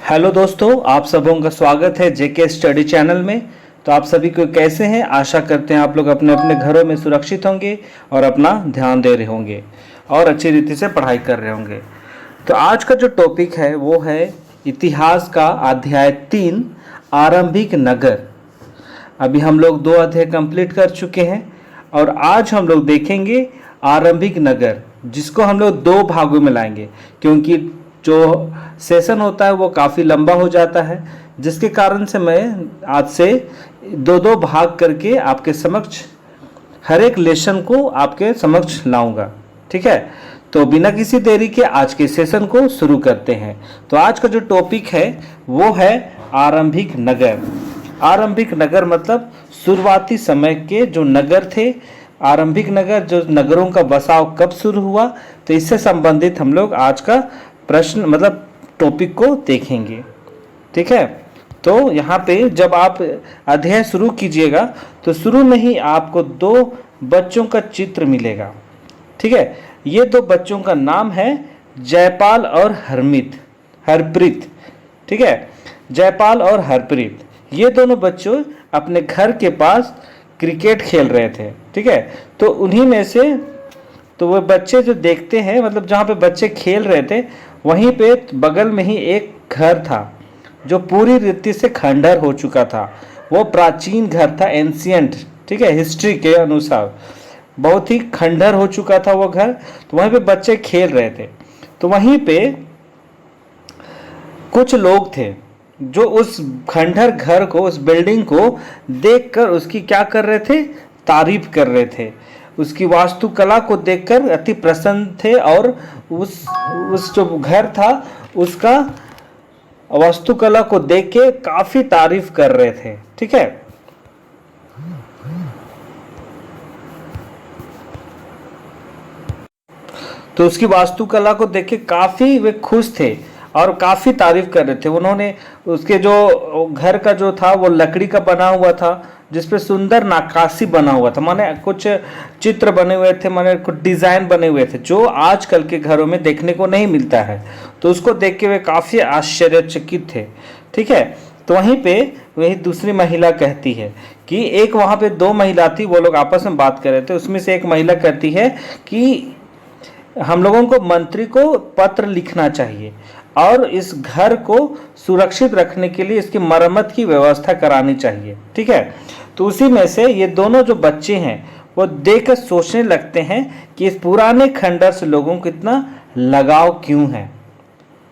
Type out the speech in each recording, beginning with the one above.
Hello दोस्तों, आप सबों का स्वागत है जेके स्टडी चैनल में। तो आप सभी को कैसे हैं? आशा करते हैं आप लोग अपने अपने घरों में सुरक्षित होंगे और अपना ध्यान दे रहे होंगे और अच्छी रीति से पढ़ाई कर रहे होंगे। तो आज का जो टॉपिक है वो है इतिहास का अध्याय 3 आरंभिक नगर। अभी हम लोग 2 अध्याय कंप्लीट कर चुके हैं और आज हम लोग देखेंगे आरंभिक नगर, जिसको हम लोग 2 भागों में लाएंगे क्योंकि जो सेशन होता है वो काफ़ी लंबा हो जाता है, जिसके कारण से मैं आज से 2 भाग करके आपके समक्ष हर एक लेसन को आपके समक्ष लाऊंगा। ठीक है, तो बिना किसी देरी के आज के सेशन को शुरू करते हैं। तो आज का जो टॉपिक है वो है आरंभिक नगर। आरंभिक नगर मतलब शुरुआती समय के जो नगर थे, आरंभिक नगर, जो नगरों का बसाव कब शुरू हुआ, तो इससे संबंधित हम लोग आज का प्रश्न मतलब टॉपिक को देखेंगे। ठीक है, तो यहाँ पे जब आप अध्याय शुरू कीजिएगा तो शुरू में ही आपको 2 बच्चों का चित्र मिलेगा। ठीक है, ये 2 बच्चों का नाम है जयपाल और हरप्रीत। ठीक है, जयपाल और हरप्रीत, ये दोनों बच्चों अपने घर के पास क्रिकेट खेल रहे थे। ठीक है, तो उन्हीं में से तो वो बच्चे जो देखते हैं, मतलब जहाँ पे बच्चे खेल रहे थे वहीं पे बगल में ही एक घर था जो पूरी रीति से खंडहर हो चुका था। वो प्राचीन घर था, एंशियंट। ठीक है, हिस्ट्री के अनुसार बहुत ही खंडहर हो चुका था वो घर। तो वहीं पे बच्चे खेल रहे थे। तो वहीं पे कुछ लोग थे जो उस खंडहर घर को, उस बिल्डिंग को देखकर उसकी क्या कर रहे थे, तारीफ कर रहे थे। उसकी वास्तुकला को देखकर अति प्रसन्न थे और उस जो घर था उसका वास्तुकला को देख के काफी तारीफ कर रहे थे। ठीक है, तो उसकी वास्तुकला को देख के काफी वे खुश थे और काफी तारीफ कर रहे थे। उन्होंने उसके जो घर का जो था वो लकड़ी का बना हुआ था, जिसपे सुंदर नक्काशी बना हुआ था, माने कुछ चित्र बने हुए थे, माने कुछ डिजाइन बने हुए थे जो आजकल के घरों में देखने को नहीं मिलता है। तो उसको देख के वे काफी आश्चर्यचकित थे। ठीक है, तो वहीं पे वही दूसरी महिला कहती है कि एक वहां पे 2 महिला थी, वो लोग आपस में बात कर रहे थे। उसमें से एक महिला कहती है कि हम लोगों को मंत्री को पत्र लिखना चाहिए और इस घर को सुरक्षित रखने के लिए इसकी मरम्मत की व्यवस्था करानी चाहिए। ठीक है, तो उसी में से ये दोनों जो बच्चे हैं वो देखकर सोचने लगते हैं कि इस पुराने खंडहर से लोगों को इतना लगाव क्यों है।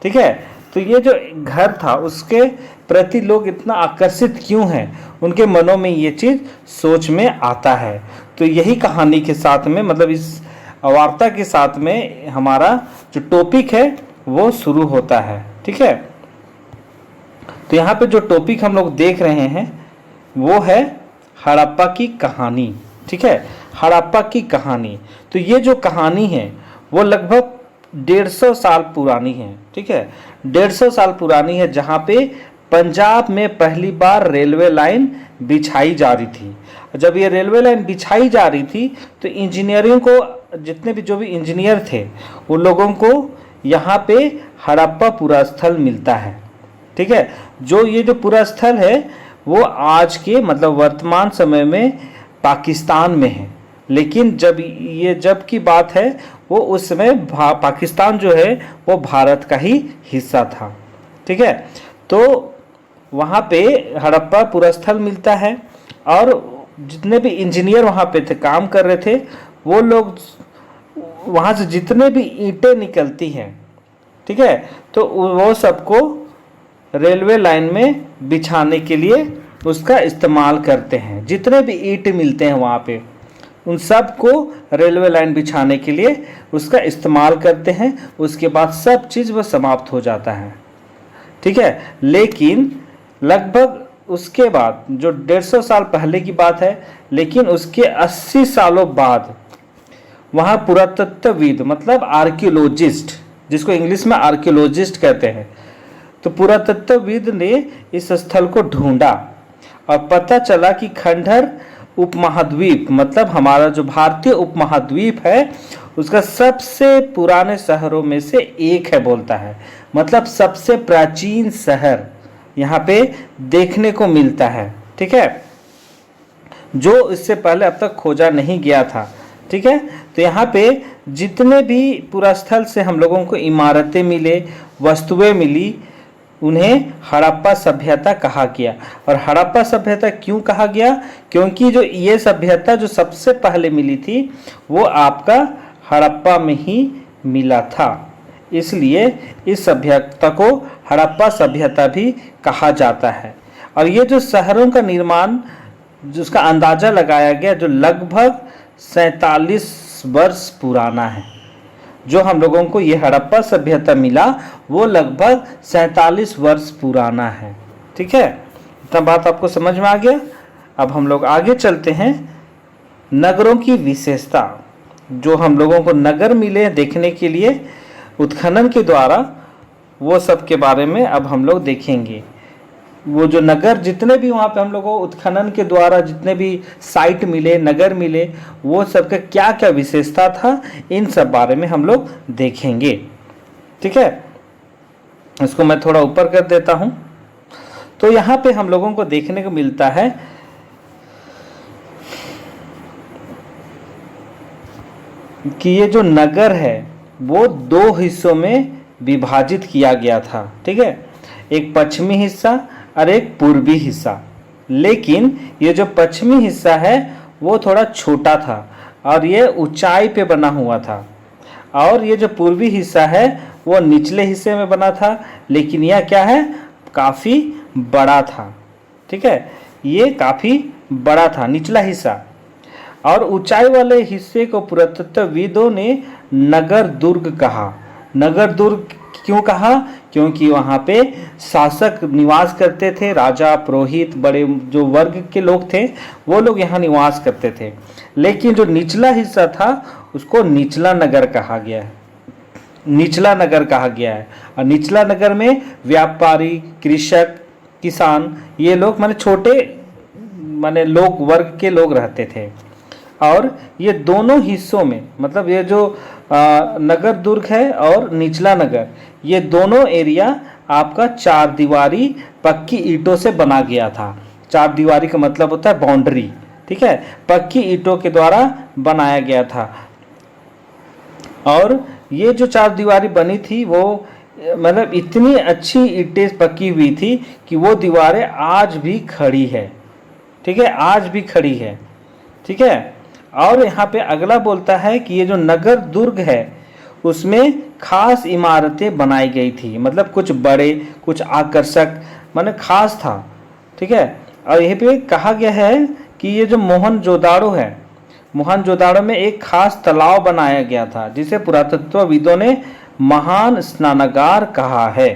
ठीक है, तो ये जो घर था उसके प्रति लोग इतना आकर्षित क्यों हैं, उनके मनों में ये चीज सोच में आता है। तो यही कहानी के साथ में, मतलब इस वार्ता के साथ में हमारा जो टॉपिक है वो शुरू होता है। ठीक है, तो यहाँ पे जो टॉपिक हम लोग देख रहे हैं वो है हड़प्पा की कहानी। ठीक है, हड़प्पा की कहानी। तो ये जो कहानी है वो लगभग 150 साल पुरानी है। ठीक है, 150 साल पुरानी है, जहाँ पे पंजाब में पहली बार रेलवे लाइन बिछाई जा रही थी। जब ये रेलवे लाइन बिछाई जा रही थी तो इंजीनियरिंग को, जितने भी जो भी इंजीनियर थे उन लोगों को यहाँ पे हड़प्पा पुरास्थल मिलता है। ठीक है, जो ये जो पुरास्थल है वो आज के मतलब वर्तमान समय में पाकिस्तान में है, लेकिन जब की बात है वो उस समय पाकिस्तान जो है वो भारत का ही हिस्सा था। ठीक है, तो वहाँ पे हड़प्पा पुरास्थल मिलता है और जितने भी इंजीनियर वहाँ पे थे, काम कर रहे थे, वो लोग वहाँ से जितने भी ईंटें निकलती हैं, ठीक है, तो वो सबको रेलवे लाइन में बिछाने के लिए उसका इस्तेमाल करते हैं। जितने भी ईंट मिलते हैं वहाँ पे उन सब को रेलवे लाइन बिछाने के लिए उसका इस्तेमाल करते हैं। उसके बाद सब चीज़ वह समाप्त हो जाता है। ठीक है, लेकिन लगभग उसके बाद जो 150 साल पहले की बात है, लेकिन उसके 80 सालों बाद वहाँ पुरातत्वविद मतलब आर्कियोलॉजिस्ट, जिसको इंग्लिश में आर्कियोलॉजिस्ट कहते हैं, तो पुरातत्वविद ने इस स्थल को ढूंढा और पता चला कि खंडहर उपमहाद्वीप मतलब हमारा जो भारतीय उपमहाद्वीप है उसका सबसे पुराने शहरों में से एक है बोलता है। मतलब सबसे प्राचीन शहर यहाँ पे देखने को मिलता है। ठीक है, जो इससे पहले अब तक खोजा नहीं गया था। ठीक है, तो यहाँ पे जितने भी पुरास्थल से हम लोगों को इमारतें मिले, वस्तुएं मिली, उन्हें हड़प्पा सभ्यता कहा गया। और हड़प्पा सभ्यता क्यों कहा गया? क्योंकि जो ये सभ्यता जो सबसे पहले मिली थी वो आपका हड़प्पा में ही मिला था, इसलिए इस सभ्यता को हड़प्पा सभ्यता भी कहा जाता है। और ये जो शहरों का निर्माण जिसका अंदाजा लगाया गया जो लगभग 47 वर्ष पुराना है, जो हम लोगों को ये हड़प्पा सभ्यता मिला वो लगभग 47 वर्ष पुराना है। ठीक है, इतना बात आपको समझ में आ गया। अब हम लोग आगे चलते हैं। नगरों की विशेषता, जो हम लोगों को नगर मिले देखने के लिए उत्खनन के द्वारा, वो सब के बारे में अब हम लोग देखेंगे। वो जो नगर जितने भी वहाँ पे हम लोगों को उत्खनन के द्वारा जितने भी साइट मिले, नगर मिले, वो सब का क्या क्या विशेषता था, इन सब बारे में हम लोग देखेंगे। ठीक है, इसको मैं थोड़ा ऊपर कर देता हूँ। तो यहाँ पे हम लोगों को देखने को मिलता है कि ये जो नगर है वो 2 हिस्सों में विभाजित किया गया था। ठीक है, एक पश्चिमी हिस्सा और एक पूर्वी हिस्सा। लेकिन ये जो पश्चिमी हिस्सा है वो थोड़ा छोटा था और ये ऊंचाई पे बना हुआ था, और ये जो पूर्वी हिस्सा है वो निचले हिस्से में बना था, लेकिन यह क्या है, काफ़ी बड़ा था। ठीक है, ये काफ़ी बड़ा था निचला हिस्सा। और ऊंचाई वाले हिस्से को पुरातत्वविदों ने नगर दुर्ग कहा। नगर दुर्ग क्यों कहा? क्योंकि वहाँ पे शासक निवास करते थे, राजा, पुरोहित, बड़े जो वर्ग के लोग थे वो लोग यहाँ निवास करते थे। लेकिन जो निचला हिस्सा था उसको निचला नगर कहा गया है, निचला नगर कहा गया है। और निचला नगर में व्यापारी, कृषक, किसान, ये लोग माने छोटे माने लोग वर्ग के लोग रहते थे। और ये दोनों हिस्सों में मतलब ये जो नगर दुर्ग है और निचला नगर, ये दोनों एरिया आपका 4 दीवारी पक्की ईंटों से बना गया था। 4 दीवारी का मतलब होता है बाउंड्री। ठीक है, पक्की ईंटों के द्वारा बनाया गया था। और ये जो 4 दीवारी बनी थी वो मतलब इतनी अच्छी ईंटें पक्की हुई थी कि वो दीवारें आज भी खड़ी है। ठीक है, आज भी खड़ी है। ठीक है, और यहाँ पे अगला बोलता है कि ये जो नगर दुर्ग है उसमें खास इमारतें बनाई गई थी, मतलब कुछ बड़े, कुछ आकर्षक, माने खास था। ठीक है, और यहीं पे कहा गया है कि ये जो मोहनजोदाड़ो है, मोहनजोदाड़ो में एक खास तालाब बनाया गया था जिसे पुरातत्वविदों ने महान स्नानागार कहा है।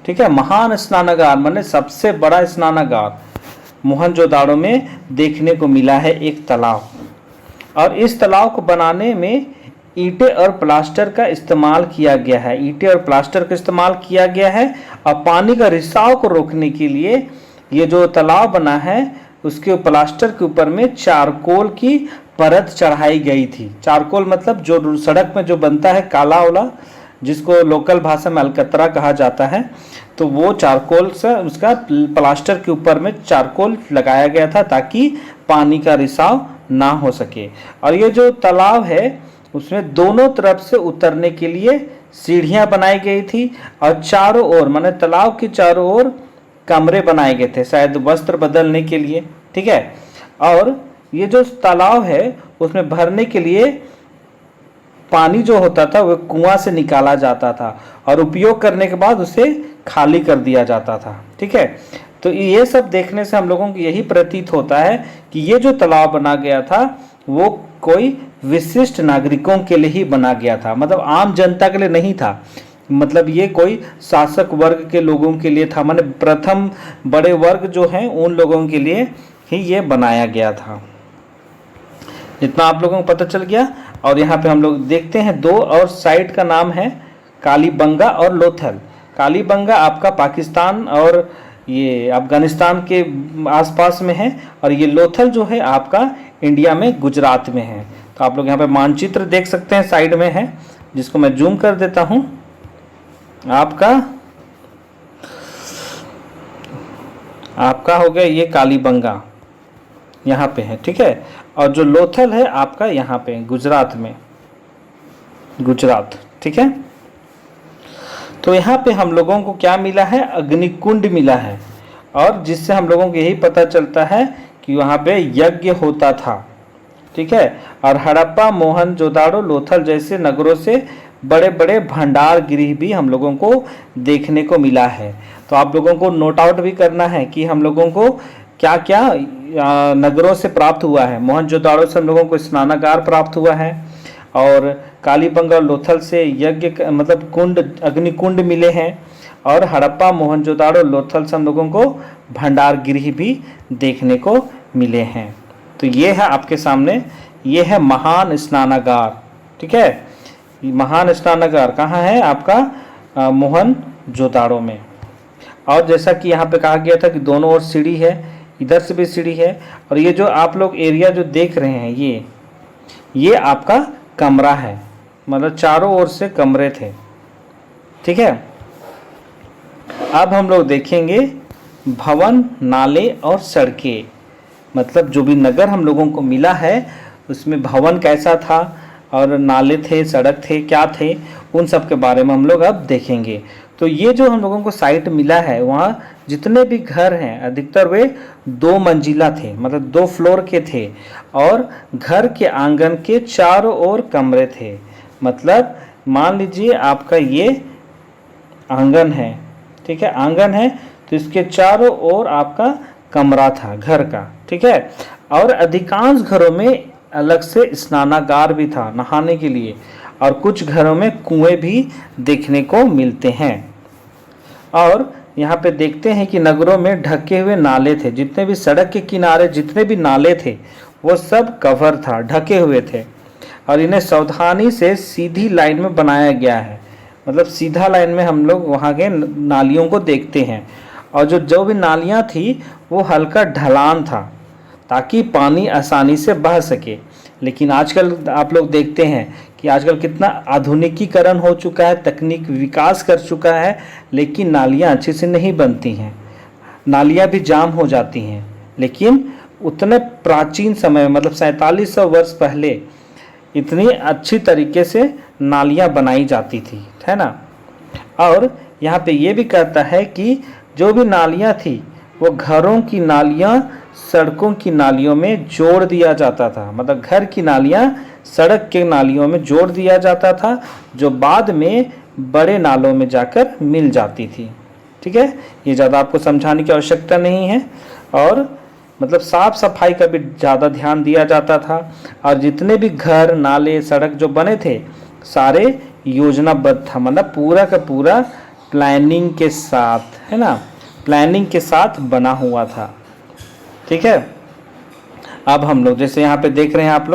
ठीक है, महान स्नानागार माने सबसे बड़ा स्नानागार मोहनजोदाड़ो में देखने को मिला है एक तालाब। और इस तालाब को बनाने में ईंटें और प्लास्टर का इस्तेमाल किया गया है। ईंटें और प्लास्टर का इस्तेमाल किया गया है। और पानी का रिसाव को रोकने के लिए ये जो तालाब बना है उसके प्लास्टर के ऊपर में चारकोल की परत चढ़ाई गई थी। चारकोल मतलब जो सड़क में जो बनता है काला वाला, जिसको लोकल भाषा में अलकतरा कहा जाता है, तो वो चारकोल से उसका प्लास्टर के ऊपर में चारकोल लगाया गया था ताकि पानी का रिसाव ना हो सके। और ये जो तालाब है उसमें दोनों तरफ से उतरने के लिए सीढ़ियां बनाई गई थी और चारों ओर माने तालाब के चारों ओर कमरे बनाए गए थे, शायद वस्त्र बदलने के लिए। ठीक है, और ये जो तालाब है उसमें भरने के लिए पानी जो होता था वह कुआं से निकाला जाता था और उपयोग करने के बाद उसे खाली कर दिया जाता था। ठीक है, तो ये सब देखने से हम लोगों को यही प्रतीत होता है कि ये जो तालाब बना गया था वो कोई विशिष्ट नागरिकों के लिए ही बना गया था, मतलब आम जनता के लिए नहीं था। मतलब ये कोई शासक वर्ग के लोगों के लिए था, माने प्रथम बड़े वर्ग जो हैं उन लोगों के लिए ही ये बनाया गया था। इतना आप लोगों को पता चल गया। और यहाँ पे हम लोग देखते हैं 2 और साइट का नाम है कालीबंगा और लोथल। कालीबंगा आपका पाकिस्तान और ये अफगानिस्तान के आसपास में है, और ये लोथल जो है आपका इंडिया में गुजरात में है। तो आप लोग यहाँ पे मानचित्र देख सकते हैं, साइड में है, जिसको मैं जूम कर देता हूँ। आपका आपका हो गया ये कालीबंगा, यहाँ पे है, ठीक है। और जो लोथल है आपका यहाँ पे गुजरात में, गुजरात, ठीक है। तो यहाँ पे हम लोगों को क्या मिला है, अग्निकुंड मिला है, और जिससे हम लोगों को यही पता चलता है कि वहाँ पे यज्ञ होता था, ठीक है। और हड़प्पा, मोहनजोदाड़ो, लोथल जैसे नगरों से बड़े बड़े भंडार गृह भी हम लोगों को देखने को मिला है। तो आप लोगों को नोट आउट भी करना है कि हम लोगों को क्या क्या नगरों से प्राप्त हुआ है। मोहनजोदाड़ो से हम लोगों को स्नानागार प्राप्त हुआ है, और कालीबंगा और लोथल से यज्ञ मतलब कुंड, अग्निकुंड मिले हैं, और हड़प्पा, मोहनजोदाड़ो, लोथल से हम लोगों को भंडार गृह भी देखने को मिले हैं। तो ये है आपके सामने, ये है महान स्नानागार, ठीक है। महान स्नानागार कहाँ है आपका, मोहनजोदाड़ो में। और जैसा कि यहाँ पे कहा गया था कि दोनों ओर सीढ़ी है, इधर से भी सीढ़ी है, और ये जो आप लोग एरिया जो देख रहे हैं ये आपका कमरा है, मतलब चारों ओर से कमरे थे, ठीक है। अब हम लोग देखेंगे भवन, नाले और सड़कें, मतलब जो भी नगर हम लोगों को मिला है उसमें भवन कैसा था, और नाले थे, सड़क थे, क्या थे, उन सब के बारे में हम लोग अब देखेंगे। तो ये जो हम लोगों को साइट मिला है, वहाँ जितने भी घर हैं अधिकतर वे 2 मंजिला थे, मतलब 2 फ्लोर के थे, और घर के आंगन के चारों ओर कमरे थे। मतलब मान लीजिए आपका ये आंगन है, ठीक है, आंगन है, तो इसके चारों ओर आपका कमरा था घर का, ठीक है। और अधिकांश घरों में अलग से स्नानागार भी था नहाने के लिए, और कुछ घरों में कुएं भी देखने को मिलते हैं। और यहाँ पे देखते हैं कि नगरों में ढके हुए नाले थे, जितने भी सड़क के किनारे जितने भी नाले थे वो सब कवर था, ढके हुए थे, और इन्हें सावधानी से सीधी लाइन में बनाया गया है। मतलब सीधा लाइन में हम लोग वहाँ के नालियों को देखते हैं, और जो भी नालियाँ थी वो हल्का ढलान था ताकि पानी आसानी से बह सके। लेकिन आजकल आप लोग देखते हैं कि आजकल कितना आधुनिकीकरण हो चुका है, तकनीक विकास कर चुका है, लेकिन नालियाँ अच्छे से नहीं बनती हैं, नालियाँ भी जाम हो जाती हैं। लेकिन उतने प्राचीन समय मतलब 4700 वर्ष पहले इतनी अच्छी तरीके से नालियाँ बनाई जाती थी, है ना। और यहाँ पे ये भी कहता है कि जो भी नालियाँ थी वो घरों की नालियाँ सड़कों की नालियों में जोड़ दिया जाता था, मतलब घर की नालियाँ सड़क के नालियों में जोड़ दिया जाता था, जो बाद में बड़े नालों में जाकर मिल जाती थी, ठीक है। ये ज़्यादा आपको समझाने की आवश्यकता नहीं है। और मतलब साफ सफाई का भी ज़्यादा ध्यान दिया जाता था, और जितने भी घर, नाले, सड़क जो बने थे सारे योजनाबद्ध था, मतलब पूरा का पूरा प्लानिंग के साथ, है ना, प्लानिंग के साथ बना हुआ था, ठीक है। अब हम लोग जैसे यहाँ पे देख रहे हैं आप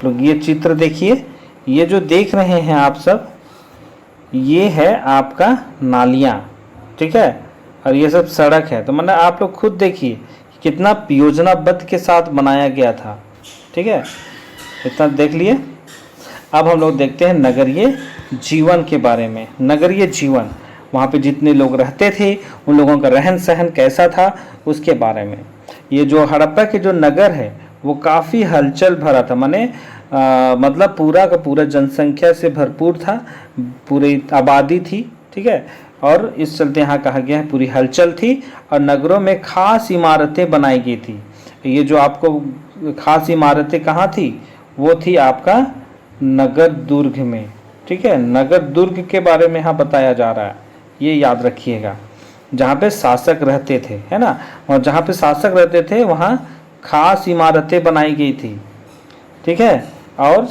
लोग ये चित्र देखिए, ये जो देख रहे हैं आप सब, ये है आपका नालियाँ, ठीक है, और ये सब सड़क है। तो मतलब आप लोग खुद देखिए कितना योजनाबद्ध के साथ बनाया गया था, ठीक है, इतना देख लिए। अब हम लोग देखते हैं नगरीय जीवन के बारे में। नगरीय जीवन, वहाँ पे जितने लोग रहते थे उन लोगों का रहन सहन कैसा था उसके बारे में। ये जो हड़प्पा के जो नगर है वो काफ़ी हलचल भरा था, माने मतलब पूरा का पूरा जनसंख्या से भरपूर था, पूरी आबादी थी, ठीक है। और इस चलते यहाँ कहा गया है पूरी हलचल थी, और नगरों में खास इमारतें बनाई गई थी। ये जो आपको खास इमारतें कहाँ थी, वो थी आपका नगर दुर्ग में, ठीक है। नगर दुर्ग के बारे में यहाँ बताया जा रहा है, ये याद रखिएगा, जहाँ पे शासक रहते थे, है ना, और जहाँ पे शासक रहते थे वहाँ खास इमारतें बनाई गई थी, ठीक है। और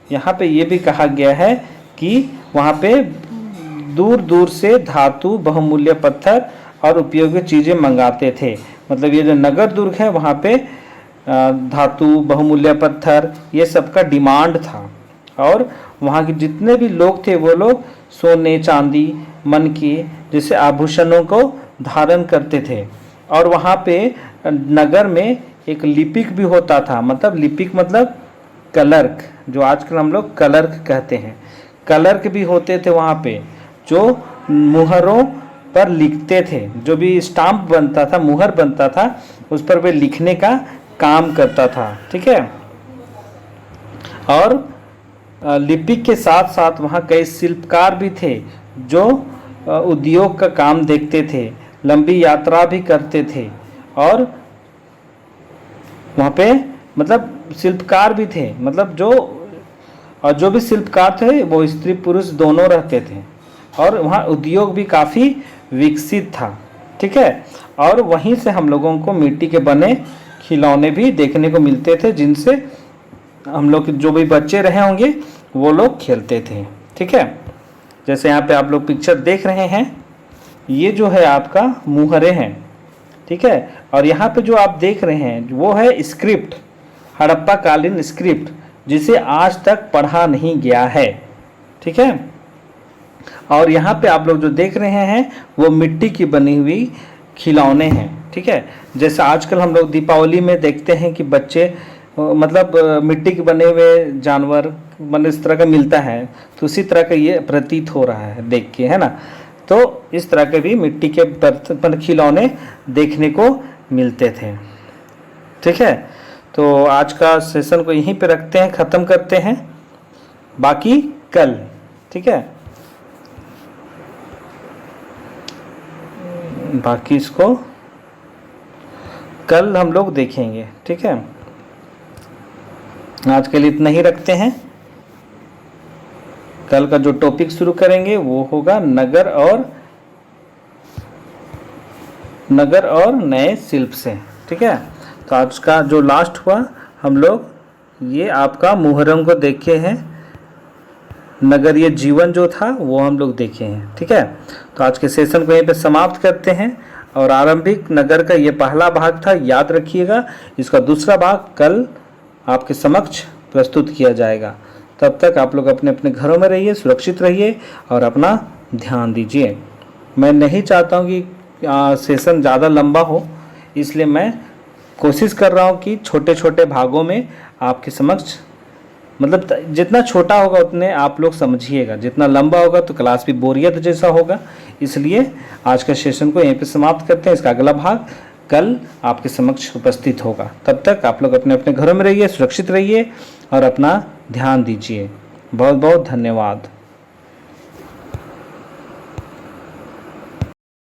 यहाँ पे ये भी कहा गया है कि वहाँ पे दूर दूर से धातु, बहुमूल्य पत्थर और उपयोगी चीज़ें मंगाते थे। मतलब ये जो नगर दुर्ग है वहाँ पे धातु, बहुमूल्य पत्थर, ये सब का डिमांड था, और वहाँ के जितने भी लोग थे वो लोग सोने, चांदी, मन के जैसे आभूषणों को धारण करते थे। और वहाँ पे नगर में एक लिपिक भी होता था, मतलब लिपिक मतलब क्लर्क, जो आजकल हम लोग क्लर्क कहते हैं। कलर के भी होते थे वहाँ पे, जो मुहरों पर लिखते थे। जो भी स्टाम्प बनता था, मुहर बनता था, उस पर वे लिखने का काम करता था। ठीक है। और लिपि के साथ साथ वहाँ कई शिल्पकार भी थे जो उद्योग का काम देखते थे, लंबी यात्रा भी करते थे। और वहाँ पे मतलब शिल्पकार भी थे, मतलब जो भी शिल्पकार थे वो स्त्री पुरुष दोनों रहते थे। और वहाँ उद्योग भी काफ़ी विकसित था। ठीक है। और वहीं से हम लोगों को मिट्टी के बने खिलौने भी देखने को मिलते थे, जिनसे हम लोग जो भी बच्चे रहे होंगे वो लोग खेलते थे। ठीक है। जैसे यहाँ पे आप लोग पिक्चर देख रहे हैं, ये जो है आपका मुहरे हैं। ठीक है। और यहाँ पे जो आप देख रहे हैं वो है स्क्रिप्ट, हड़प्पा कालीन स्क्रिप्ट, जिसे आज तक पढ़ा नहीं गया है। ठीक है। और यहाँ पे आप लोग जो देख रहे हैं वो मिट्टी की बनी हुई खिलौने हैं। ठीक है। जैसे आजकल हम लोग दीपावली में देखते हैं कि बच्चे मतलब मिट्टी के बने हुए जानवर मतलब इस तरह का मिलता है, तो उसी तरह का ये प्रतीत हो रहा है देख के, है ना। तो इस तरह के भी मिट्टी के खिलौने देखने को मिलते थे। ठीक है। तो आज का सेशन को यहीं पे रखते हैं, ख़त्म करते हैं, बाकी कल। ठीक है। बाकी इसको कल हम लोग देखेंगे। ठीक है। आज के लिए इतना ही रखते हैं। कल का जो टॉपिक शुरू करेंगे वो होगा नगर और नए शिल्प से। ठीक है। तो आज का जो लास्ट हुआ, हम लोग ये आपका मुहर्रम को देखे हैं, नगरीय जीवन जो था वो हम लोग देखे हैं। ठीक है। तो आज के सेशन को यहीं पे समाप्त करते हैं। और आरंभिक नगर का ये पहला भाग था, याद रखिएगा। इसका दूसरा भाग कल आपके समक्ष प्रस्तुत किया जाएगा। तब तक आप लोग अपने अपने घरों में रहिए, सुरक्षित रहिए और अपना ध्यान दीजिए। मैं नहीं चाहता हूँ कि सेशन ज़्यादा लंबा हो, इसलिए मैं कोशिश कर रहा हूँ कि छोटे छोटे भागों में आपके समक्ष, मतलब जितना छोटा होगा उतने आप लोग समझिएगा, जितना लंबा होगा तो क्लास भी बोरियत जैसा होगा। इसलिए आज का सेशन को यहीं पे समाप्त करते हैं। इसका अगला भाग कल आपके समक्ष उपस्थित होगा। तब तक आप लोग अपने अपने घरों में रहिए, सुरक्षित रहिए और अपना ध्यान दीजिए। बहुत बहुत धन्यवाद।